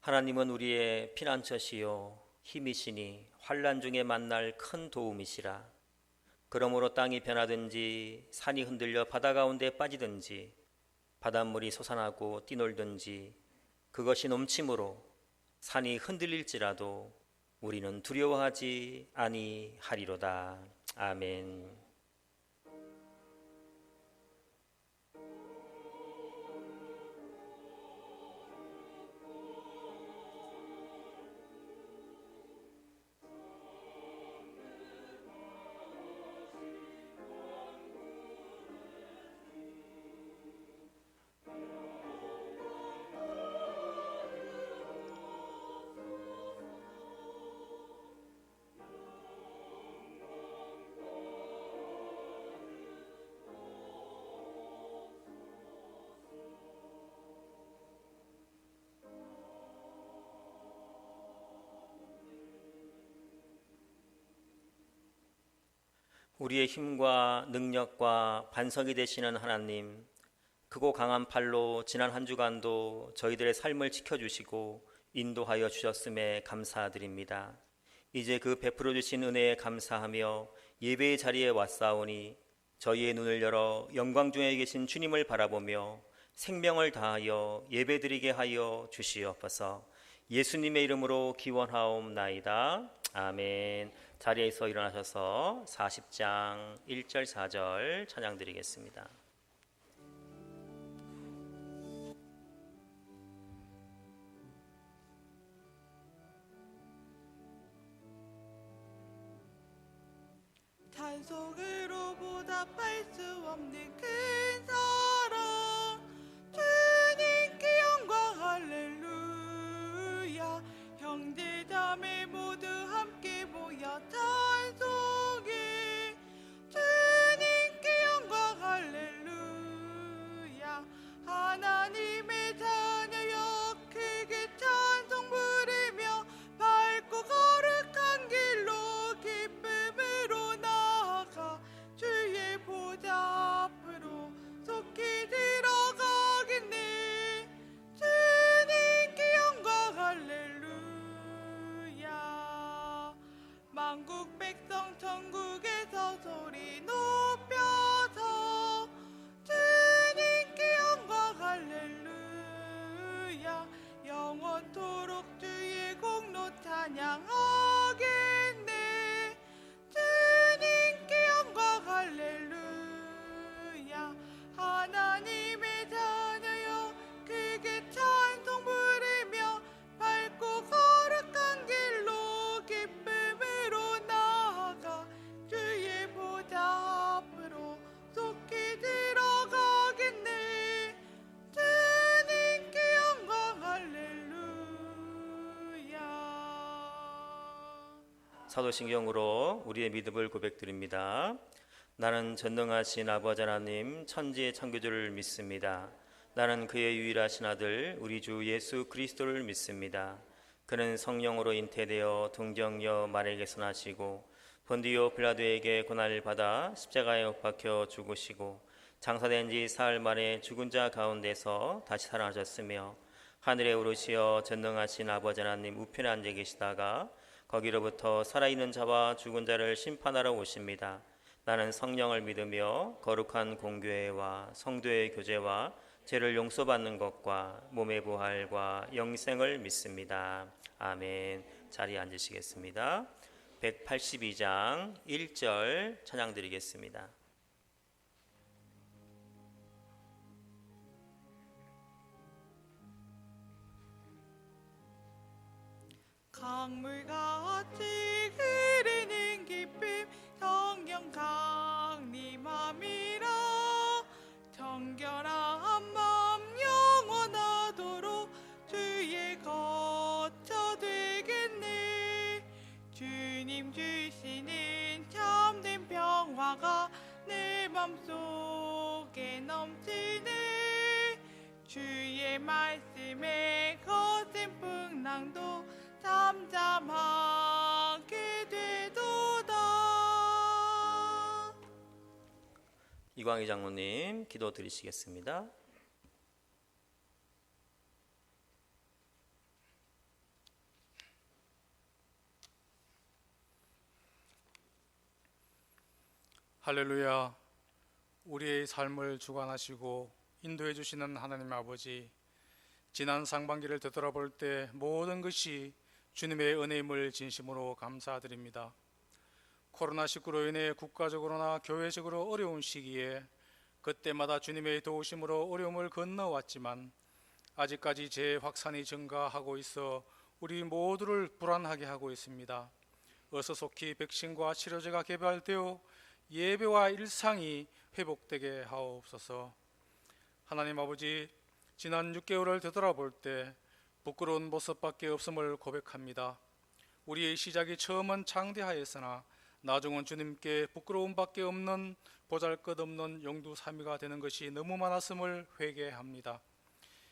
하나님은 우리의 피난처시요 힘이시니 환난 중에 만날 큰 도움이시라. 그러므로 땅이 변하든지 산이 흔들려 바다 가운데 빠지든지 바닷물이 솟아나고 뛰놀든지 그것이 넘침으로 산이 흔들릴지라도 우리는 두려워하지 아니하리로다. 아멘. 우리의 힘과 능력과 반석이 되시는 하나님, 크고 강한 팔로 지난 한 주간도 저희들의 삶을 지켜주시고 인도하여 주셨음에 감사드립니다. 이제 그 베풀어 주신 은혜에 감사하며 예배의 자리에 왔사오니 저희의 눈을 열어 영광 중에 계신 주님을 바라보며 생명을 다하여 예배드리게 하여 주시옵소서. 예수님의 이름으로 기원하옵나이다. 아멘. 자리에서 일어나셔서 40장 1절 4절 찬양 드리겠습니다. 찬송으로 보답할 수 없는 큰 사랑, 주님께 영광 할렐루야. 형제자매 모두 함께 모여 찬송해, 주님께 영광 할렐루야. 하나님의 자녀여 크게 찬송 부르며 밝고 거룩한 길로 기쁨으로 나아가 주의 보좌 앞으로 속히 들어가겠네. 주님께 영광 할렐루야. 만국 백성 천국에서 소리 높여서 주님께 영광 할렐루야. 영원토록 주의 공로 찬양하겠네. 주님께 영광 할렐루야. 하나님의 자녀여 크게 찬송 부르며 밝고 거룩한 길로 기쁨으로 나아가 주의 보좌 앞으로 속히 들어가겠네. 주님께 영광 할렐루야. 사도신경으로 우리의 믿음을 고백드립니다. 나는 전능하신 아버지 하나님 천지의 창조주를 믿습니다. 나는 그의 유일하신 아들 우리 주 예수 그리스도를 믿습니다. 그는 성령으로 잉태되어 동정녀 마리아에게서 나시고 본디오 빌라도에게 고난을 받아 십자가에 못 박혀 죽으시고 장사된 지 사흘 만에 죽은 자 가운데서 다시 살아나셨으며 하늘에 오르시어 전능하신 아버지 하나님 우편에 앉아 계시다가 거기로부터 살아있는 자와 죽은 자를 심판하러 오십니다. 나는 성령을 믿으며 거룩한 공교회와 성도의 교제와 죄를 용서받는 것과 몸의 부활과 영생을 믿습니다. 아멘. 자리에 앉으시겠습니다. 182장 1절 찬양 드리겠습니다. 강물같이 흐르는 기쁨 성령 강림함이라. 정결한 마음 영원하도록 주의 거처 되겠네. 주님 주시는 참된 평화가 내 맘속에 넘치네. 주의 말씀에 거센 풍랑도 잠잠하게 되도다. 이광희 장로님 기도 드리시겠습니다. 할렐루야. 우리의 삶을 주관하시고 인도해 주시는 하나님 아버지, 지난 상반기를 되돌아볼 때 모든 것이 주님의 은혜임을 진심으로 감사드립니다. 코로나19로 인해 국가적으로나 교회적으로 어려운 시기에 그때마다 주님의 도우심으로 어려움을 건너왔지만 아직까지 재확산이 증가하고 있어 우리 모두를 불안하게 하고 있습니다. 어서 속히 백신과 치료제가 개발되어 예배와 일상이 회복되게 하옵소서. 하나님 아버지, 지난 6개월을 되돌아볼 때 부끄러운 모습밖에 없음을 고백합니다. 우리의 시작이 처음은 장대하였으나 나중은 주님께 부끄러움밖에 없는 보잘것없는 용두사미가 되는 것이 너무 많았음을 회개합니다.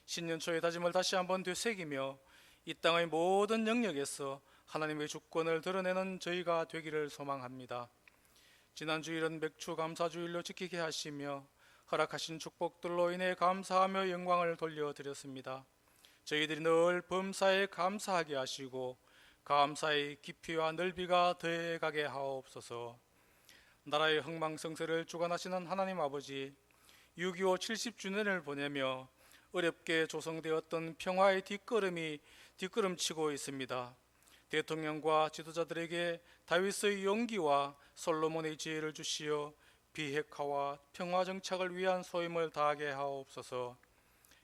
신년초의 다짐을 다시 한번 되새기며 이 땅의 모든 영역에서 하나님의 주권을 드러내는 저희가 되기를 소망합니다. 지난 주일은 맥주 감사주일로 지키게 하시며 허락하신 축복들로 인해 감사하며 영광을 돌려드렸습니다. 저희들이 늘 범사에 감사하게 하시고 감사의 깊이와 넓이가 더해가게 하옵소서. 나라의 흥망성쇠를 주관하시는 하나님 아버지, 6.25 70주년을 보내며 어렵게 조성되었던 평화의 뒷걸음치고 있습니다. 대통령과 지도자들에게 다윗의 용기와 솔로몬의 지혜를 주시어 비핵화와 평화 정착을 위한 소임을 다하게 하옵소서.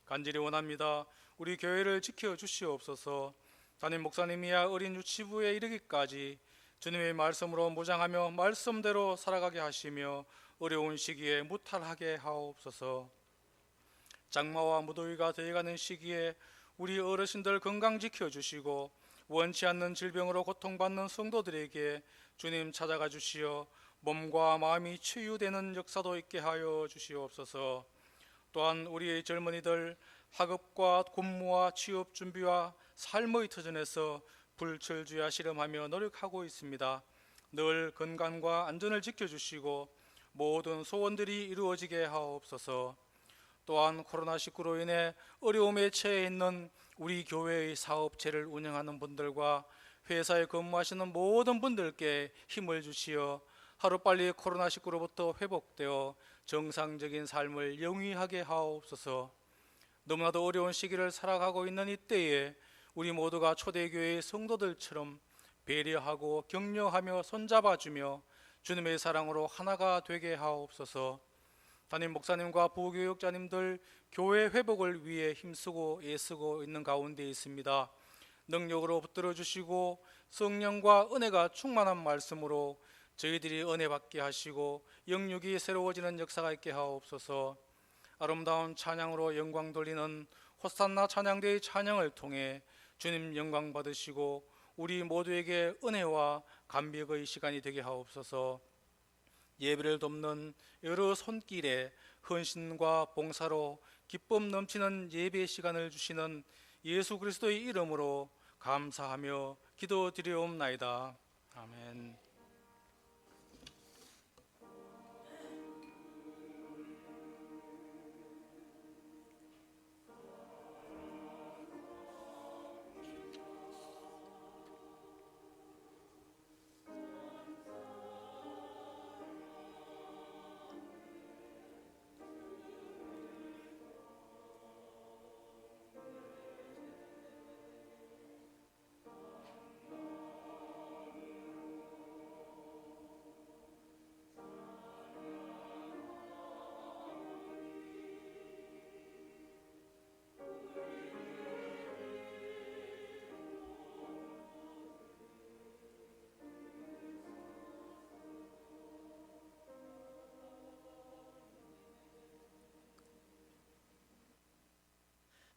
간절히 원합니다. 우리 교회를 지켜주시옵소서. 담임 목사님이야 어린 유치부에 이르기까지 주님의 말씀으로 무장하며 말씀대로 살아가게 하시며 어려운 시기에 무탈하게 하옵소서. 장마와 무더위가 더해가는 시기에 우리 어르신들 건강 지켜주시고 원치 않는 질병으로 고통받는 성도들에게 주님 찾아가 주시어 몸과 마음이 치유되는 역사도 있게 하여 주시옵소서. 또한 우리의 젊은이들 학업과 공무와 취업 준비와 삶의 터전에서 불철주야 실험하며 노력하고 있습니다. 늘 건강과 안전을 지켜주시고 모든 소원들이 이루어지게 하옵소서. 또한 코로나19로 인해 어려움에 처해 있는 우리 교회의 사업체를 운영하는 분들과 회사에 근무하시는 모든 분들께 힘을 주시어 하루빨리 코로나19로부터 회복되어 정상적인 삶을 영위하게 하옵소서. 너무나도 어려운 시기를 살아가고 있는 이때에 우리 모두가 초대교회의 성도들처럼 배려하고 격려하며 손잡아주며 주님의 사랑으로 하나가 되게 하옵소서. 담임 목사님과 부교육자님들 교회 회복을 위해 힘쓰고 애쓰고 있는 가운데 있습니다. 능력으로 붙들어 주시고 성령과 은혜가 충만한 말씀으로 저희들이 은혜 받게 하시고 영육이 새로워지는 역사가 있게 하옵소서. 아름다운 찬양으로 영광 돌리는 호산나 찬양대의 찬양을 통해 주님 영광 받으시고 우리 모두에게 은혜와 감격의 시간이 되게 하옵소서. 예배를 돕는 여러 손길에 헌신과 봉사로 기쁨 넘치는 예배 시간을 주시는 예수 그리스도의 이름으로 감사하며 기도드리옵나이다. 아멘.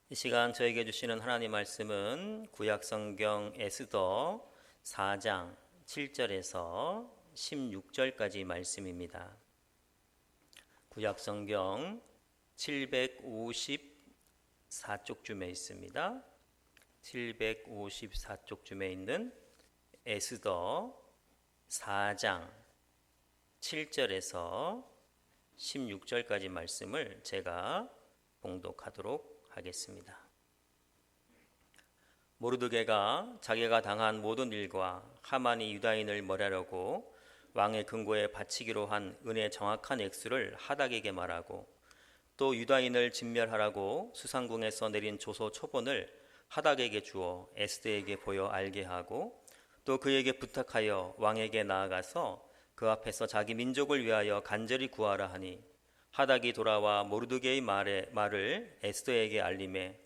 이 시간 저에게 주시는 하나님 말씀은 구약성경 에스더 4장 7절에서 16절까지 말씀입니다. 구약성경 754쪽쯤에 있습니다. 754쪽쯤에 있는 에스더 4장 7절에서 16절까지 말씀을 제가 봉독하도록 하겠습니다. 모르드게가 자기가 당한 모든 일과 하만이 유다인을 멀하려고 왕의 금고에 바치기로 한 은의 정확한 액수를 하닥에게 말하고 또 유다인을 진멸하라고 수상궁에서 내린 조서 초본을 하닥에게 주어 에스더에게 보여 알게 하고 또 그에게 부탁하여 왕에게 나아가서 그 앞에서 자기 민족을 위하여 간절히 구하라 하니 하닥이 돌아와 모르드게의 말을 에스더에게 알림해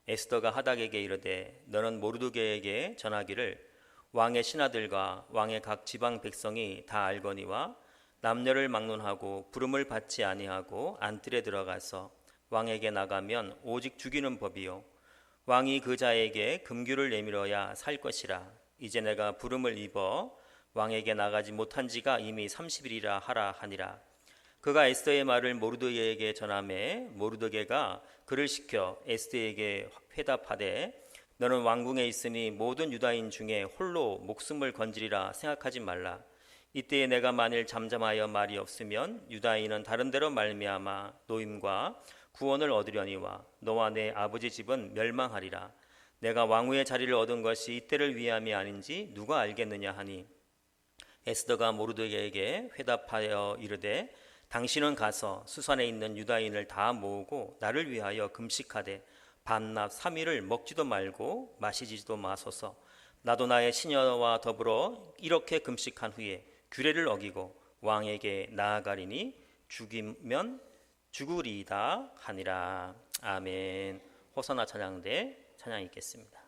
에스더가 하닥에게 이르되 너는 모르드게에게 전하기를 왕의 신하들과 왕의 각 지방 백성이 다 알거니와 남녀를 막론하고 부름을 받지 아니하고 안뜰에 들어가서 왕에게 나가면 오직 죽이는 법이요 왕이 그 자에게 금규를 내밀어야 살 것이라. 이제 내가 부름을 입어 왕에게 나가지 못한 지가 이미 30일이라 하라 하니라. 그가 에스더의 말을 모르드게에게 전하매 모르드게가 그를 시켜 에스더에게 회답하되 너는 왕궁에 있으니 모든 유다인 중에 홀로 목숨을 건지리라 생각하지 말라. 이때에 내가 만일 잠잠하여 말이 없으면 유다인은 다른 데로 말미암아 노임과 구원을 얻으려니와 너와 내 아버지 집은 멸망하리라. 내가 왕후의 자리를 얻은 것이 이때를 위함이 아닌지 누가 알겠느냐 하니 에스더가 모르드게에게 회답하여 이르되 당신은 가서 수산에 있는 유다인을 다 모으고 나를 위하여 금식하되 밤낮 3일을 먹지도 말고 마시지도 마소서. 나도 나의 시녀와 더불어 이렇게 금식한 후에 규례를 어기고 왕에게 나아가리니 죽이면 죽으리이다 하니라. 아멘. 호사나 찬양대 찬양 읽겠습니다.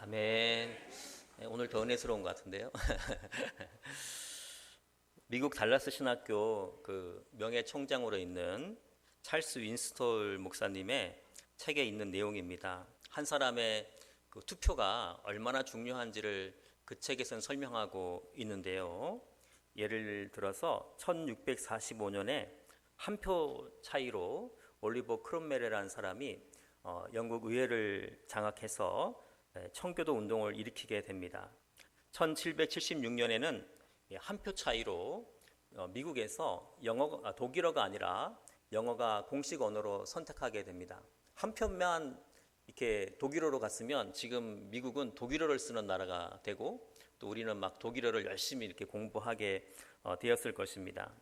아멘. 오늘 더 은혜스러운 것 같은데요. 미국 달라스 신학교 그 명예 총장으로 있는 찰스 윈스톨 목사님의 책에 있는 내용입니다. 한 사람의 그 투표가 얼마나 중요한지를 그 책에서는 설명하고 있는데요. 예를 들어서 1645년에 한 표 차이로 올리버 크롬멜이라는 사람이 영국 의회를 장악해서 청교도 운동을 일으키게 됩니다. 1776년에는 한 표 차이로 미국에서 독일어가 아니라 영어가 공식 언어로 선택하게 됩니다. 한 표만 이렇게 독일어로 갔으면 지금 미국은 독일어를 쓰는 나라가 되고 또 우리는 막 독일어를 열심히 이렇게 공부하게 되었을 것입니다.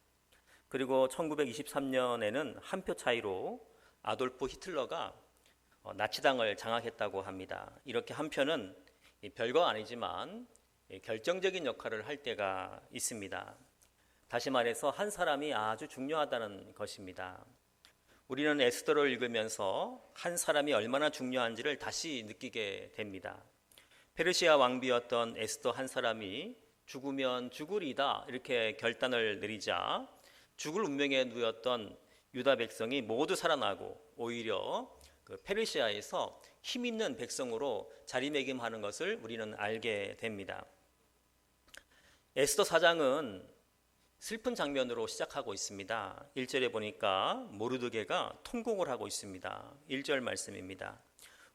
그리고 1923년에는 한 표 차이로 아돌프 히틀러가 나치당을 장악했다고 합니다. 이렇게 한 표는 별거 아니지만 결정적인 역할을 할 때가 있습니다. 다시 말해서 한 사람이 아주 중요하다는 것입니다. 우리는 에스더를 읽으면서 한 사람이 얼마나 중요한지를 다시 느끼게 됩니다. 페르시아 왕비였던 에스더 한 사람이 죽으면 죽으리다 이렇게 결단을 내리자 죽을 운명에 누였던 유다 백성이 모두 살아나고 오히려 그 페르시아에서 힘 있는 백성으로 자리매김하는 것을 우리는 알게 됩니다. 에스더 4장은 슬픈 장면으로 시작하고 있습니다. 1절에 보니까 모르드게가 통곡을 하고 있습니다. 1절 말씀입니다.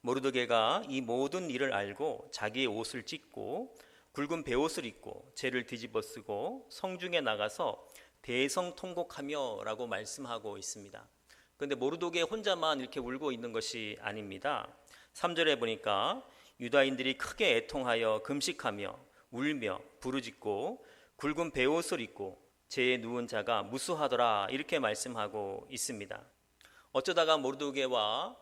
모르드게가 이 모든 일을 알고 자기의 옷을 찢고 굵은 베옷을 입고 재를 뒤집어 쓰고 성중에 나가서 대성통곡하며 라고 말씀하고 있습니다. 그런데 모르드게 혼자만 이렇게 울고 있는 것이 아닙니다. 3절에 보니까 유다인들이 크게 애통하여 금식하며 울며 부르짖고 굵은 베옷을 입고 재에 누운 자가 무수하더라 이렇게 말씀하고 있습니다. 어쩌다가 모르드게와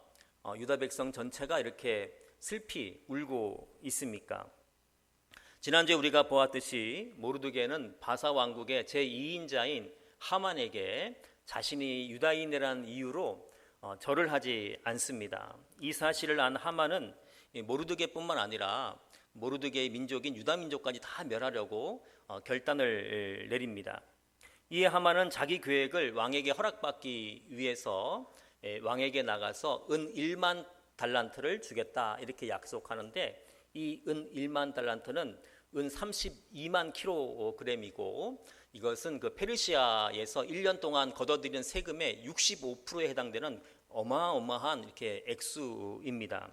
유다 백성 전체가 이렇게 슬피 울고 있습니까? 지난주에 우리가 보았듯이 모르드게는 바사 왕국의 제2인자인 하만에게 자신이 유다인이라는 이유로 절을 하지 않습니다. 이 사실을 안 하만은 모르드게뿐만 아니라 모르드게의 민족인 유다 민족까지 다 멸하려고 결단을 내립니다. 이에 하만은 자기 계획을 왕에게 허락받기 위해서 왕에게 나가서 은 1만 달란트를 주겠다 이렇게 약속하는데 이 은 1만 달란트는 은 32만 킬로그램이고 이것은 그 페르시아에서 1년 동안 걷어들인 세금의 65%에 해당되는 어마어마한 이렇게 액수입니다.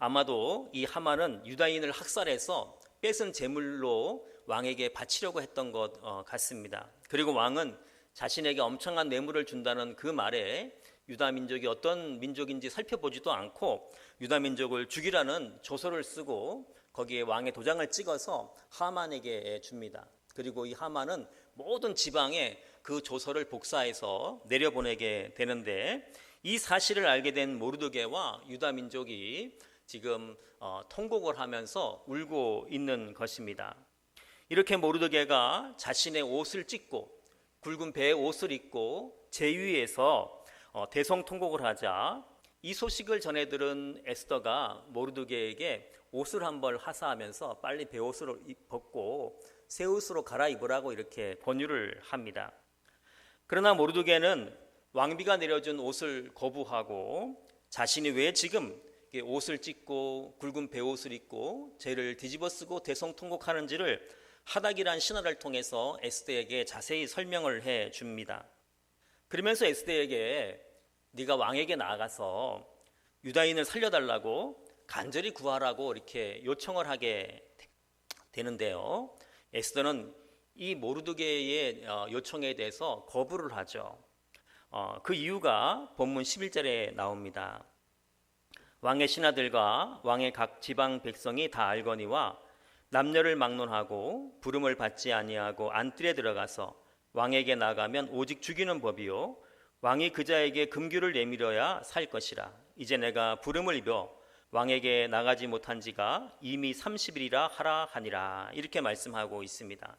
아마도 이 하만은 유다인을 학살해서 뺏은 제물로 왕에게 바치려고 했던 것 같습니다. 그리고 왕은 자신에게 엄청난 뇌물을 준다는 그 말에 유다 민족이 어떤 민족인지 살펴보지도 않고 유다 민족을 죽이라는 조서를 쓰고 거기에 왕의 도장을 찍어서 하만에게 줍니다. 그리고 이 하만은 모든 지방에 그 조서를 복사해서 내려보내게 되는데 이 사실을 알게 된 모르드게와 유다 민족이 지금 통곡을 하면서 울고 있는 것입니다. 이렇게 모르드게가 자신의 옷을 찢고 굵은 배의 옷을 입고 제위에서 대성통곡을 하자 이 소식을 전해 들은 에스더가 모르드게에게 옷을 한 벌 하사하면서 빨리 베옷을 벗고 새 옷으로 갈아입으라고 이렇게 권유를 합니다. 그러나 모르드게는 왕비가 내려준 옷을 거부하고 자신이 왜 지금 옷을 찢고 굵은 베옷을 입고 재를 뒤집어 쓰고 대성통곡하는지를 하닥이란 신하를 통해서 에스더에게 자세히 설명을 해 줍니다. 그러면서 에스더에게 네가 왕에게 나아가서 유다인을 살려달라고 간절히 구하라고 이렇게 요청을 하게 되는데요. 에스더는 이 모르드게의 요청에 대해서 거부를 하죠. 그 이유가 본문 11절에 나옵니다. 왕의 신하들과 왕의 각 지방 백성이 다 알거니와 남녀를 막론하고 부름을 받지 아니하고 안뜰에 들어가서 왕에게 나가면 오직 죽이는 법이요 왕이 그자에게 금규를 내밀어야 살 것이라. 이제 내가 부름을 입어 왕에게 나가지 못한 지가 이미 30일이라 하라 하니라. 이렇게 말씀하고 있습니다.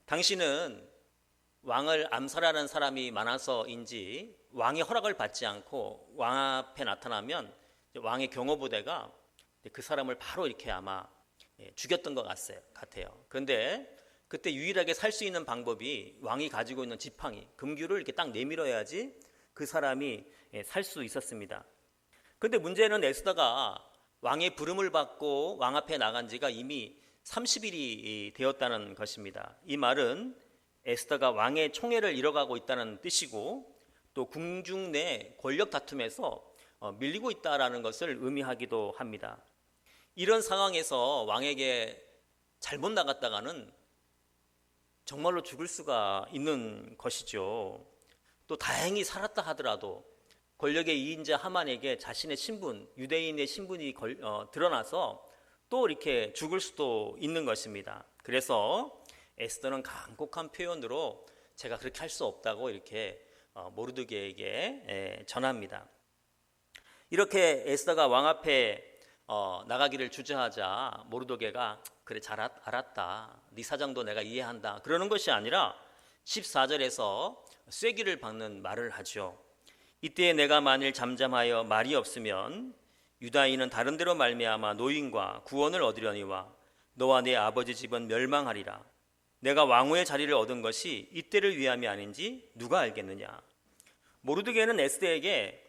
당신은 왕을 암살하는 사람이 많아서인지 왕의 허락을 받지 않고 왕 앞에 나타나면 왕의 경호부대가 그 사람을 바로 이렇게 아마 죽였던 것 같아요. 그런데 그때 유일하게 살 수 있는 방법이 왕이 가지고 있는 지팡이, 금규를 이렇게 딱 내밀어야지 그 사람이 살 수 있었습니다. 그런데 문제는 에스더가 왕의 부름을 받고 왕 앞에 나간 지가 이미 30일이 되었다는 것입니다. 이 말은 에스더가 왕의 총애를 잃어가고 있다는 뜻이고 또 궁중 내 권력 다툼에서 밀리고 있다라는 것을 의미하기도 합니다. 이런 상황에서 왕에게 잘못 나갔다가는 정말로 죽을 수가 있는 것이죠. 또 다행히 살았다 하더라도 권력의 이인자 하만에게 자신의 신분, 유대인의 신분이 드러나서 또 이렇게 죽을 수도 있는 것입니다. 그래서 에스더는 간곡한 표현으로 제가 그렇게 할 수 없다고 이렇게 모르드게에게 전합니다. 이렇게 에스더가 왕 앞에 나가기를 주저하자 모르드게가 그래 잘 알았다. 네 사정도 내가 이해한다. 그러는 것이 아니라 14절에서 쐐기를 박는 말을 하죠. 이때 내가 만일 잠잠하여 말이 없으면 유다인은 다른 데로 말미암아 노임과 구원을 얻으려니와 너와 네 아버지 집은 멸망하리라. 내가 왕후의 자리를 얻은 것이 이때를 위함이 아닌지 누가 알겠느냐. 모르드게는 에스더에게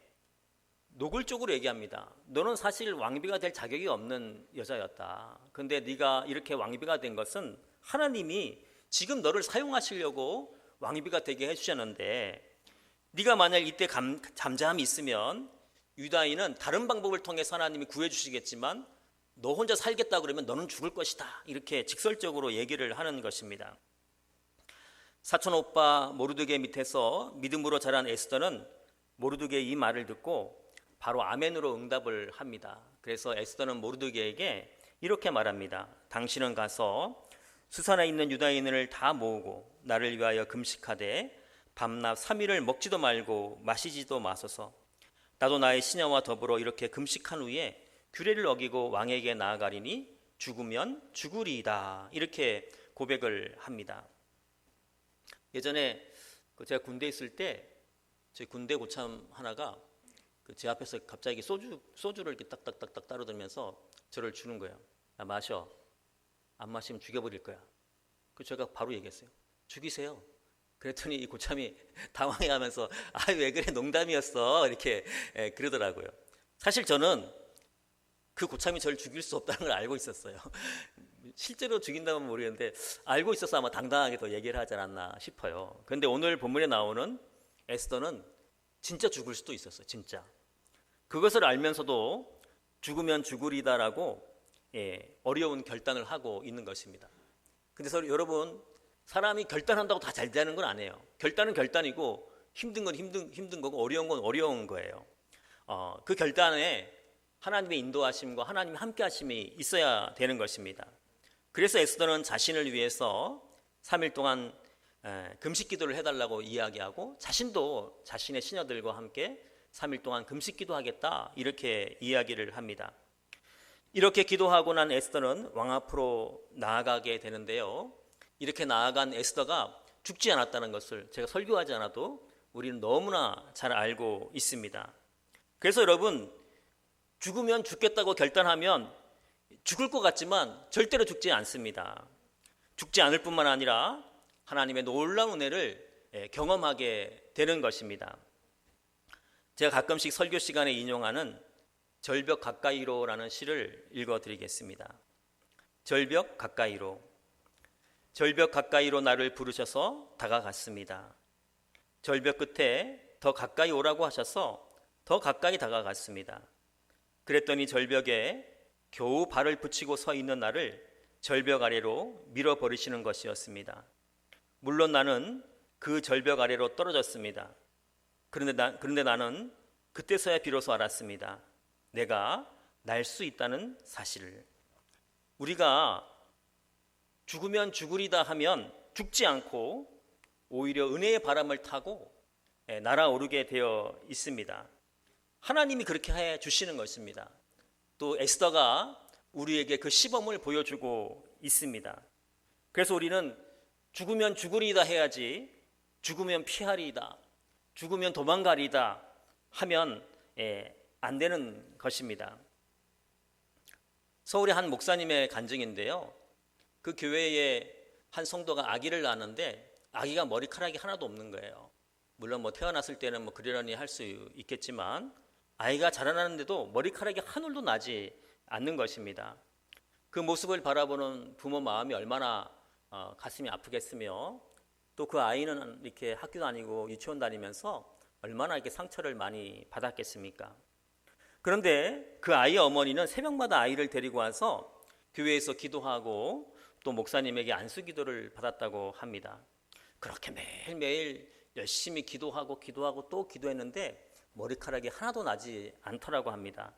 노골적으로 얘기합니다. 너는 사실 왕비가 될 자격이 없는 여자였다. 근데 네가 이렇게 왕비가 된 것은 하나님이 지금 너를 사용하시려고 왕비가 되게 해주셨는데 네가 만약 이때 잠잠히 있으면 유다인은 다른 방법을 통해서 하나님이 구해주시겠지만 너 혼자 살겠다 그러면 너는 죽을 것이다. 이렇게 직설적으로 얘기를 하는 것입니다. 사촌 오빠 모르드게 밑에서 믿음으로 자란 에스더는 모르드게의 이 말을 듣고 바로 아멘으로 응답을 합니다. 그래서 에스더는 모르드게에게 이렇게 말합니다. 당신은 가서 수산에 있는 유다인을 다 모으고 나를 위하여 금식하되 밤낮 3일을 먹지도 말고 마시지도 마소서. 나도 나의 시녀와 더불어 이렇게 금식한 후에 규례를 어기고 왕에게 나아가리니 죽으면 죽으리이다. 이렇게 고백을 합니다. 예전에 제가 군대에 있을 때 저희 군대 고참 하나가 제 앞에서 갑자기 소주를 이렇게 딱딱딱딱 따라들면서 저를 주는 거예요. 야, 마셔. 안 마시면 죽여버릴 거야. 그 제가 바로 얘기했어요. 죽이세요. 그랬더니 이 고참이 당황해하면서 아, 왜 그래 농담이었어 이렇게 그러더라고요. 사실 저는 그 고참이 저를 죽일 수 없다는 걸 알고 있었어요. 실제로 죽인다면 모르겠는데 알고 있어서 아마 당당하게 더 얘기를 하지 않았나 싶어요. 그런데 오늘 본문에 나오는 에스더는 진짜 죽을 수도 있었어요. 진짜. 그것을 알면서도 죽으면 죽으리다라고 어려운 결단을 하고 있는 것입니다. 그래서 여러분 사람이 결단한다고 다 잘 되는 건 아니에요. 결단은 결단이고 힘든 건 힘든 거고 어려운 건 어려운 거예요. 그 결단에 하나님의 인도하심과 하나님의 함께하심이 있어야 되는 것입니다. 그래서 에스더는 자신을 위해서 3일 동안 금식 기도를 해달라고 이야기하고 자신도 자신의 시녀들과 함께 3일 동안 금식 기도하겠다 이렇게 이야기를 합니다. 이렇게 기도하고 난 에스더는 왕 앞으로 나아가게 되는데요. 이렇게 나아간 에스더가 죽지 않았다는 것을 제가 설교하지 않아도 우리는 너무나 잘 알고 있습니다. 그래서 여러분 죽으면 죽겠다고 결단하면 죽을 것 같지만 절대로 죽지 않습니다. 죽지 않을 뿐만 아니라 하나님의 놀라운 은혜를 경험하게 되는 것입니다. 제가 가끔씩 설교 시간에 인용하는 절벽 가까이로라는 시를 읽어드리겠습니다. 절벽 가까이로. 절벽 가까이로 나를 부르셔서 다가갔습니다. 절벽 끝에 더 가까이 오라고 하셔서 더 가까이 다가갔습니다. 그랬더니 절벽에 겨우 발을 붙이고 서 있는 나를 절벽 아래로 밀어버리시는 것이었습니다. 물론 나는 그 절벽 아래로 떨어졌습니다. 그런데 나는 그때서야 비로소 알았습니다. 내가 날 수 있다는 사실을. 우리가 죽으면 죽으리다 하면 죽지 않고 오히려 은혜의 바람을 타고 날아오르게 되어 있습니다. 하나님이 그렇게 해 주시는 것입니다. 또 에스더가 우리에게 그 시범을 보여주고 있습니다. 그래서 우리는 죽으면 죽으리다 해야지 죽으면 피하리다, 죽으면 도망가리다 하면 안 되는 것입니다. 서울의 한 목사님의 간증인데요. 그 교회에 한 성도가 아기를 낳았는데 아기가 머리카락이 하나도 없는 거예요. 물론 뭐 태어났을 때는 뭐 그러려니 할 수 있겠지만 아이가 자라나는데도 머리카락이 한 올도 나지 않는 것입니다. 그 모습을 바라보는 부모 마음이 얼마나 가슴이 아프겠으며 또 그 아이는 이렇게 학교 다니고 유치원 다니면서 얼마나 이렇게 상처를 많이 받았겠습니까? 그런데 그 아이의 어머니는 새벽마다 아이를 데리고 와서 교회에서 기도하고 또 목사님에게 안수 기도를 받았다고 합니다. 그렇게 매일매일 열심히 기도하고 또 기도했는데 머리카락이 하나도 나지 않더라고 합니다.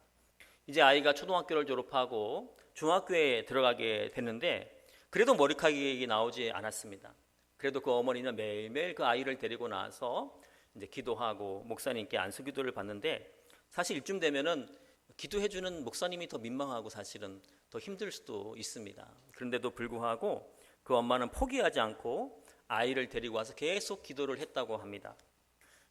이제 아이가 초등학교를 졸업하고 중학교에 들어가게 됐는데 그래도 머리카락이 나오지 않았습니다. 그래도 그 어머니는 매일매일 그 아이를 데리고 나와서 이제 기도하고 목사님께 안수 기도를 받는데 사실 이쯤 되면은 기도해주는 목사님이 더 민망하고 사실은 더 힘들 수도 있습니다. 그런데도 불구하고 그 엄마는 포기하지 않고 아이를 데리고 와서 계속 기도를 했다고 합니다.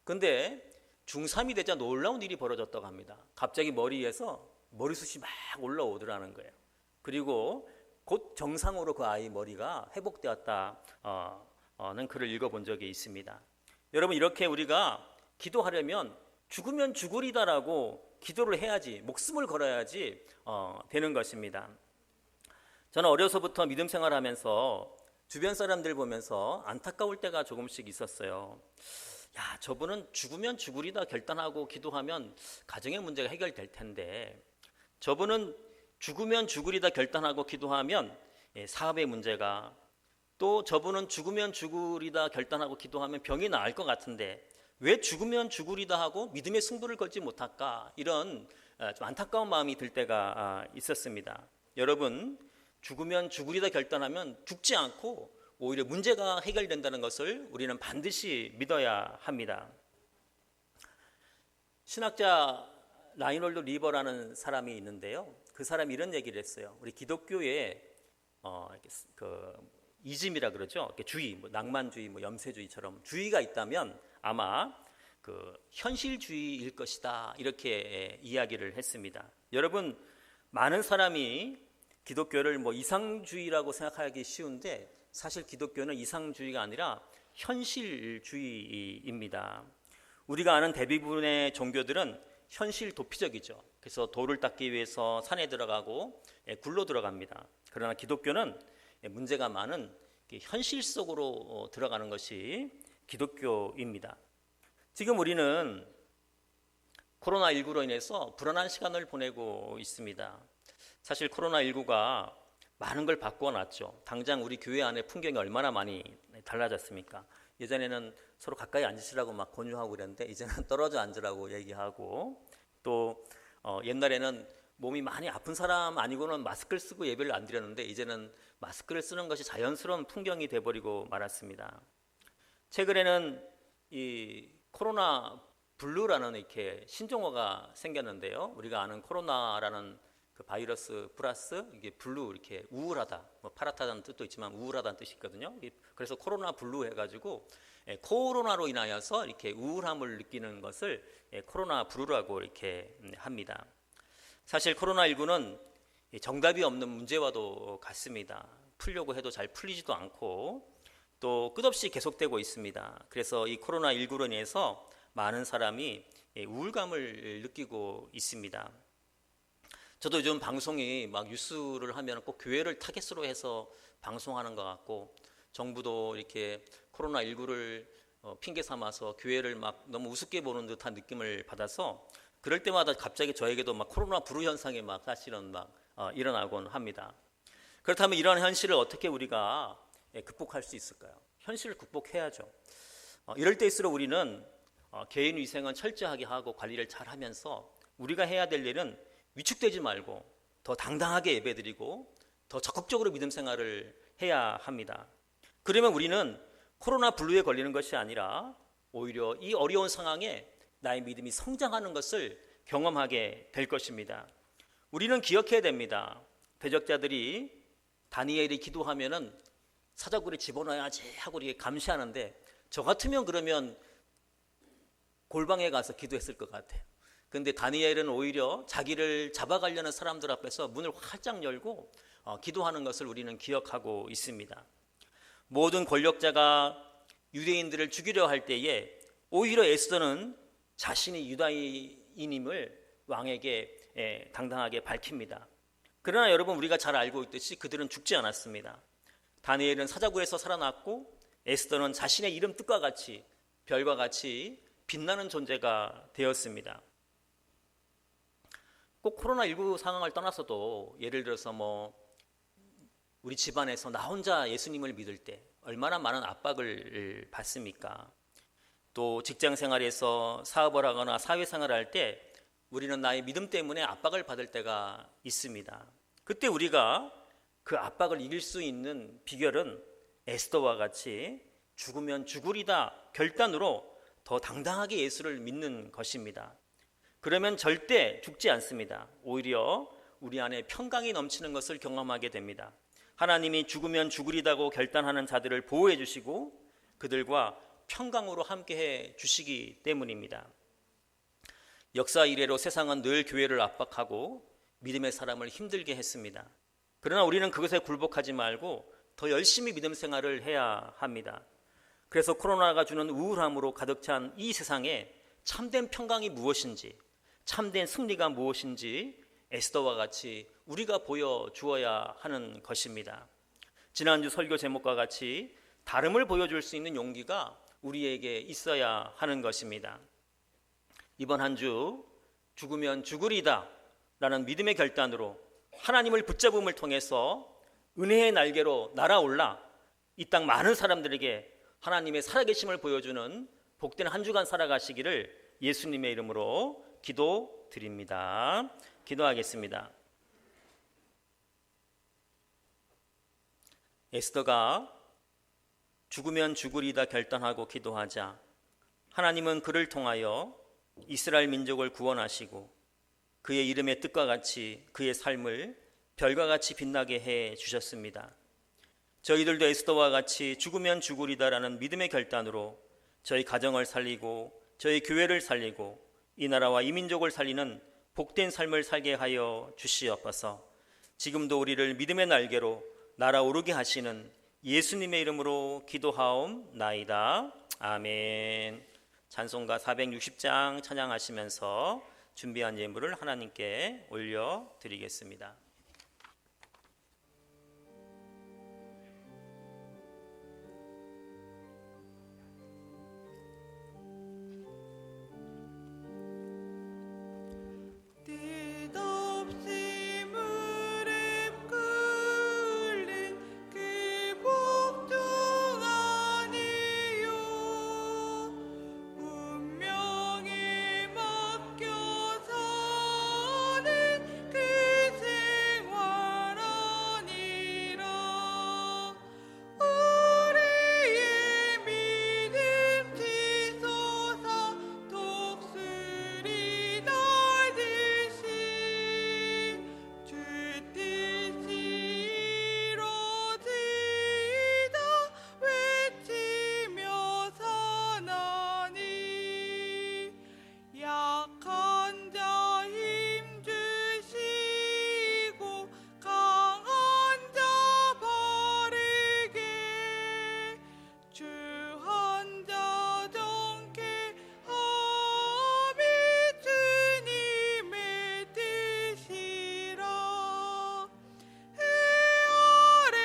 근데 중3이 되자 놀라운 일이 벌어졌다고 합니다. 갑자기 머리에서 머리숱이 막 올라오더라는 거예요. 그리고 곧 정상으로 그 아이 머리가 회복되었다는 글을 읽어본 적이 있습니다. 여러분, 이렇게 우리가 기도하려면 죽으면 죽으리다라고 기도를 해야지, 목숨을 걸어야지 되는 것입니다. 저는 어려서부터 믿음 생활하면서 주변 사람들 보면서 안타까울 때가 조금씩 있었어요. 야, 저분은 죽으면 죽으리다 결단하고 기도하면 가정의 문제가 해결될 텐데, 저분은 죽으면 죽으리다 결단하고 기도하면 사업의 문제가, 또 저분은 죽으면 죽으리다 결단하고 기도하면 병이 나을 것 같은데 왜 죽으면 죽으리다 하고 믿음의 승부를 걸지 못할까, 이런 좀 안타까운 마음이 들 때가 있었습니다. 여러분, 죽으면 죽으리다 결단하면 죽지 않고 오히려 문제가 해결된다는 것을 우리는 반드시 믿어야 합니다. 신학자 라이놀드 리버라는 사람이 있는데요. 그 사람이 이런 얘기를 했어요. 우리 기독교에 이즘이라 그러죠. 주의, 뭐 낭만주의, 뭐 염세주의처럼 주의가 있다면 아마 그 현실주의일 것이다, 이렇게 이야기를 했습니다. 여러분, 많은 사람이 기독교를 뭐 이상주의라고 생각하기 쉬운데 사실 기독교는 이상주의가 아니라 현실주의입니다. 우리가 아는 대부분의 종교들은 현실 도피적이죠. 그래서 돌을 닦기 위해서 산에 들어가고 굴로 들어갑니다. 그러나 기독교는 문제가 많은 현실 속으로 들어가는 것이 기독교입니다. 지금 우리는 코로나19로 인해서 불안한 시간을 보내고 있습니다. 사실 코로나19가 많은 걸 바꾸어 놨죠. 당장 우리 교회 안에 풍경이 얼마나 많이 달라졌습니까? 예전에는 서로 가까이 앉으시라고 막 권유하고 그랬는데 이제는 떨어져 앉으라고 얘기하고, 또 옛날에는 몸이 많이 아픈 사람 아니고는 마스크를 쓰고 예배를 안 드렸는데 이제는 마스크를 쓰는 것이 자연스러운 풍경이 돼버리고 말았습니다. 최근에는 이 코로나 블루라는 이렇게 신종어가 생겼는데요. 우리가 아는 코로나라는 그 바이러스 플러스 이게 블루, 이렇게 우울하다, 뭐 파랗다는 뜻도 있지만 우울하다는 뜻이 있거든요. 그래서 코로나 블루 해가지고 코로나로 인하여서 이렇게 우울함을 느끼는 것을 코로나 블루라고 이렇게 합니다. 사실 코로나19는 정답이 없는 문제와도 같습니다. 풀려고 해도 잘 풀리지도 않고 또 끝없이 계속되고 있습니다. 그래서 이 코로나19로 인해서 많은 사람이 우울감을 느끼고 있습니다. 저도 요즘 방송이 막 뉴스를 하면 꼭 교회를 타겟으로 해서 방송하는 것 같고, 정부도 이렇게 코로나19를 핑계 삼아서 교회를 막 너무 우습게 보는 듯한 느낌을 받아서 그럴 때마다 갑자기 저에게도 막 코로나 불우 현상이 막 사실은 막 일어나곤 합니다. 그렇다면 이런 현실을 어떻게 우리가 극복할 수 있을까요? 현실을 극복해야죠. 이럴 때일수록 우리는 개인 위생은 철저하게 하고 관리를 잘 하면서 우리가 해야 될 일은 위축되지 말고 더 당당하게 예배드리고 더 적극적으로 믿음 생활을 해야 합니다. 그러면 우리는 코로나 블루에 걸리는 것이 아니라 오히려 이 어려운 상황에 나의 믿음이 성장하는 것을 경험하게 될 것입니다. 우리는 기억해야 됩니다. 대적자들이 다니엘이 기도하면은 사자굴에 집어넣어야지 하고 이렇게 감시하는데 저 같으면 그러면 골방에 가서 기도했을 것 같아요. 그런데 다니엘은 오히려 자기를 잡아가려는 사람들 앞에서 문을 활짝 열고 기도하는 것을 우리는 기억하고 있습니다. 모든 권력자가 유대인들을 죽이려 할 때에 오히려 에스더는 자신이 유다인임을 왕에게 당당하게 밝힙니다. 그러나 여러분, 우리가 잘 알고 있듯이 그들은 죽지 않았습니다. 다니엘은 사자굴에서 살아났고 에스더는 자신의 이름 뜻과 같이 별과 같이 빛나는 존재가 되었습니다. 꼭 코로나19 상황을 떠나서도 예를 들어서 우리 집안에서 나 혼자 예수님을 믿을 때 얼마나 많은 압박을 받습니까? 또 직장 생활에서 사업을 하거나 사회생활을 할 때 우리는 나의 믿음 때문에 압박을 받을 때가 있습니다. 그때 우리가 그 압박을 이길 수 있는 비결은 에스더와 같이 죽으면 죽으리다 결단으로 더 당당하게 예수를 믿는 것입니다. 그러면 절대 죽지 않습니다. 오히려 우리 안에 평강이 넘치는 것을 경험하게 됩니다. 하나님이 죽으면 죽으리다고 결단하는 자들을 보호해 주시고 그들과 평강으로 함께해 주시기 때문입니다. 역사 이래로 세상은 늘 교회를 압박하고 믿음의 사람을 힘들게 했습니다. 그러나 우리는 그것에 굴복하지 말고 더 열심히 믿음 생활을 해야 합니다. 그래서 코로나가 주는 우울함으로 가득 찬 이 세상에 참된 평강이 무엇인지, 참된 승리가 무엇인지 에스더와 같이 우리가 보여주어야 하는 것입니다. 지난주 설교 제목과 같이 다름을 보여줄 수 있는 용기가 우리에게 있어야 하는 것입니다. 이번 한 주 죽으면 죽으리다 라는 믿음의 결단으로 하나님을 붙잡음을 통해서 은혜의 날개로 날아올라 이 땅 많은 사람들에게 하나님의 살아계심을 보여주는 복된 한 주간 살아가시기를 예수님의 이름으로 기도드립니다. 기도하겠습니다. 에스더가 죽으면 죽으리다 결단하고 기도하자 하나님은 그를 통하여 이스라엘 민족을 구원하시고 그의 이름의 뜻과 같이 그의 삶을 별과 같이 빛나게 해 주셨습니다. 저희들도 에스더와 같이 죽으면 죽으리다라는 믿음의 결단으로 저희 가정을 살리고 저희 교회를 살리고 이 나라와 이 민족을 살리는 복된 삶을 살게 하여 주시옵소서. 지금도 우리를 믿음의 날개로 날아오르게 하시는 예수님의 이름으로 기도하옵나이다. 아멘. 찬송가 460장 찬양하시면서 준비한 예물을 하나님께 올려드리겠습니다. 뜻없이 무릎 꿇는 그 복종 아니요 운명에 맡겨 사는 그 생활 아니라 우리의 믿음 지솟아 독수리 날듯이 주 뜻이 이루어지이다 외치며 사나니 약한 자 힘 주시고 강한 자 바르게 주 한 자 정케 함이 주님의 뜻이라 해 아래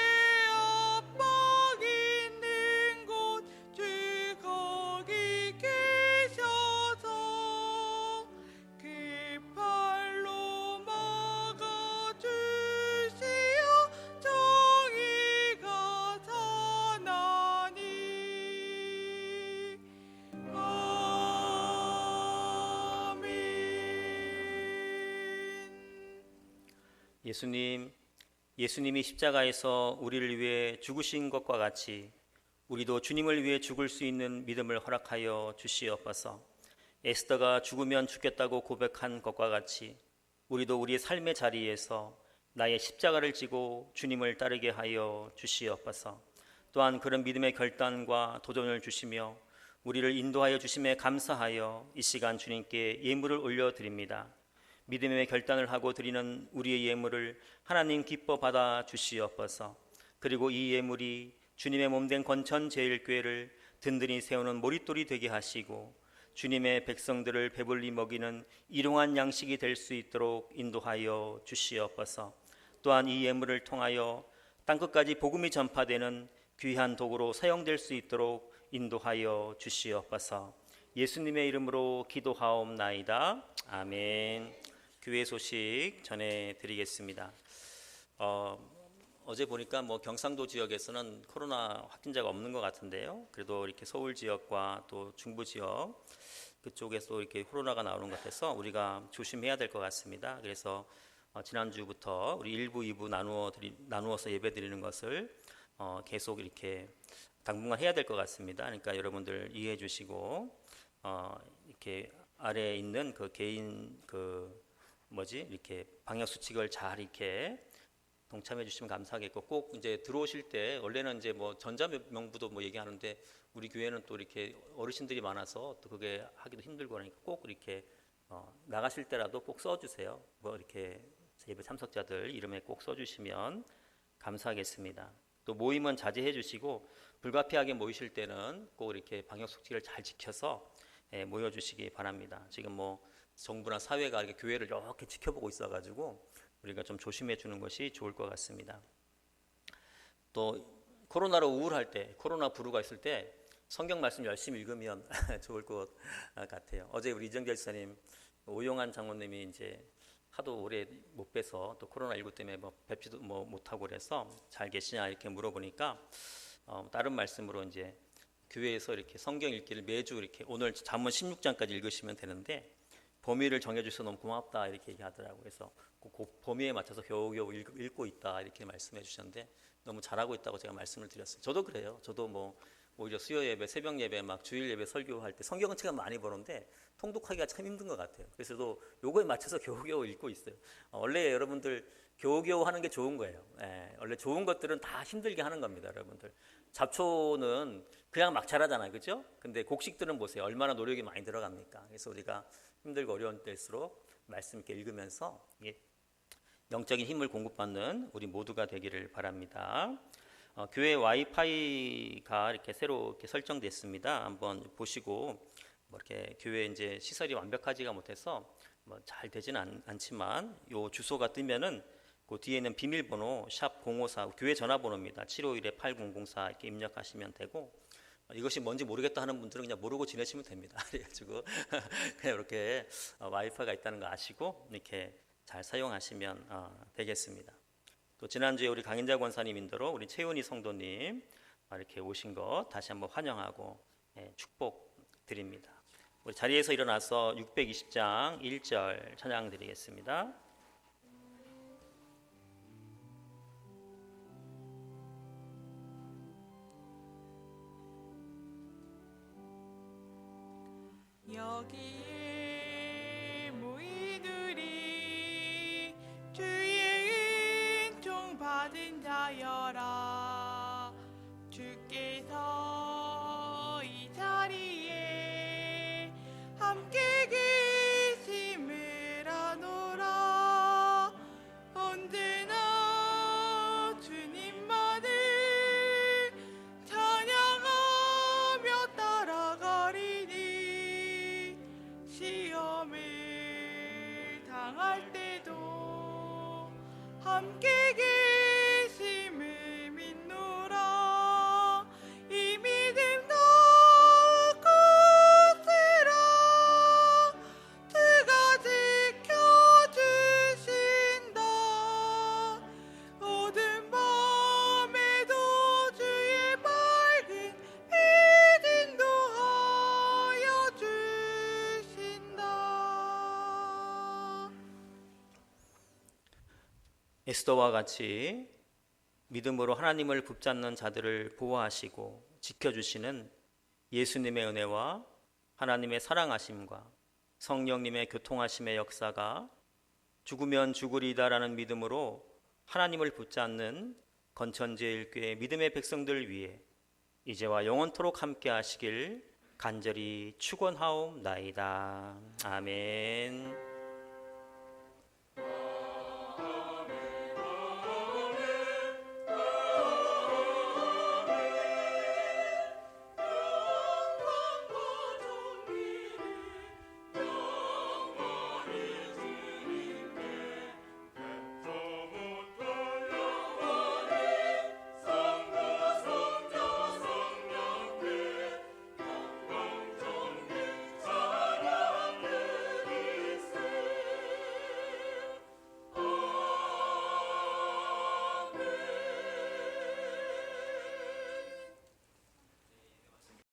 압박 있는 곳 주 거기 계셔서 그 팔로 막아주시어 정의가 사나니 아멘. 예수님이 십자가에서 우리를 위해 죽으신 것과 같이 우리도 주님을 위해 죽을 수 있는 믿음을 허락하여 주시옵소서. 에스더가 죽으면 죽겠다고 고백한 것과 같이 우리도 우리의 삶의 자리에서 나의 십자가를 지고 주님을 따르게 하여 주시옵소서. 또한 그런 믿음의 결단과 도전을 주시며 우리를 인도하여 주심에 감사하여 이 시간 주님께 예물을 올려드립니다. 믿음의 결단을 하고 드리는 우리의 예물을 하나님 기뻐 받아 주시옵소서. 그리고 이 예물이 주님의 몸된 건천 제일교회를 든든히 세우는 머릿돌이 되게 하시고 주님의 백성들을 배불리 먹이는 일용할 양식이 될 수 있도록 인도하여 주시옵소서. 또한 이 예물을 통하여 땅끝까지 복음이 전파되는 귀한 도구로 사용될 수 있도록 인도하여 주시옵소서. 예수님의 이름으로 기도하옵나이다. 아멘. 교회 소식 전해드리겠습니다. 어제 보니까 경상도 지역에서는 코로나 확진자가 없는 것 같은데요. 그래도 이렇게 서울 지역과 또 중부 지역 그쪽에서 이렇게 코로나가 나오는 것 같아서 우리가 조심해야 될 것 같습니다. 그래서 지난주부터 우리 1부, 2부 나누어서 예배 드리는 것을 계속 이렇게 당분간 해야 될 것 같습니다. 그러니까 여러분들 이해해 주시고 이렇게 아래에 있는 그 개인 이렇게 방역 수칙을 잘 이렇게 동참해 주시면 감사하겠고, 꼭 이제 들어오실 때 원래는 이제 전자명부도 얘기하는데 우리 교회는 또 이렇게 어르신들이 많아서 또 그게 하기도 힘들고 하니까 꼭 이렇게 나가실 때라도 꼭 써주세요. 이렇게 예배 참석자들 이름에 꼭 써주시면 감사하겠습니다. 또 모임은 자제해 주시고 불가피하게 모이실 때는 꼭 이렇게 방역 수칙을 잘 지켜서 모여주시기 바랍니다. 지금 정부나 사회가 이렇게 교회를 이렇게 지켜보고 있어가지고 우리가 좀 조심해 주는 것이 좋을 것 같습니다. 또 코로나로 우울할 때, 코로나 불우가 있을 때 성경 말씀 열심히 읽으면 좋을 것 같아요. 어제 우리 이정재 지사님, 오용환 장로님이 이제 하도 오래 못 뵈서 또 코로나19 때문에 뵙지도 못하고 그래서 잘 계시냐 이렇게 물어보니까 다른 말씀으로 이제 교회에서 이렇게 성경 읽기를 매주 이렇게 오늘 잠언 16장까지 읽으시면 되는데 범위를 정해주셔서 너무 고맙다 이렇게 얘기하더라고요. 그래서 그 범위에 맞춰서 겨우겨우 읽고 있다 이렇게 말씀해 주셨는데 너무 잘하고 있다고 제가 말씀을 드렸어요. 저도 그래요. 저도 오히려 수요 예배, 새벽 예배, 주일 예배 설교할 때 성경은 제가 많이 보는데 통독하기가 참 힘든 것 같아요. 그래서 저도 요거에 맞춰서 겨우겨우 읽고 있어요. 원래 여러분들 겨우겨우 하는 게 좋은 거예요. 원래 좋은 것들은 다 힘들게 하는 겁니다, 여러분들. 잡초는 그냥 막 자라잖아요, 그렇죠? 근데 곡식들은 보세요, 얼마나 노력이 많이 들어갑니까? 그래서 우리가 힘들고 어려운 때일수록 말씀 있게 읽으면서 영적인 힘을 공급받는 우리 모두가 되기를 바랍니다. 교회 와이파이가 이렇게 새로 이렇게 설정됐습니다. 한번 보시고 이렇게 교회 이제 시설이 완벽하지가 못해서 잘 되지는 않지만 요 주소가 뜨면은 그 뒤에 있는 비밀번호 샵 054 교회 전화번호입니다. 751-8004 이렇게 입력하시면 되고 이것이 뭔지 모르겠다 하는 분들은 그냥 모르고 지내시면 됩니다. 그래가지고 그냥 이렇게 와이파이가 있다는 거 아시고 이렇게 잘 사용하시면 되겠습니다. 또 지난주에 우리 강인자 권사님 인도로 우리 최은희 성도님 이렇게 오신 것 다시 한번 환영하고 축복 드립니다. 우리 자리에서 일어나서 620장 1절 찬양 드리겠습니다. 여기에 모이들이 주의 은총 받은 자여라. 주께서 이 자리에 함께 계심을 아노라. 언제나 주님만을 찬양하며 따라가리니 시험을 당할 때도 함께 계심을 믿노라. 이 믿음 더 굳세라. 주가 지켜주신다. 어두운 밤에도 주의 밝은 빛 인도하여 주신다. 에스더와 같이 믿음으로 하나님을 붙잡는 자들을 보호하시고 지켜주시는 예수님의 은혜와 하나님의 사랑하심과 성령님의 교통하심의 역사가 죽으면 죽으리다라는 믿음으로 하나님을 붙잡는 건천제일교회 믿음의 백성들 위해 이제와 영원토록 함께 하시길 간절히 축원하옵나이다. 아멘.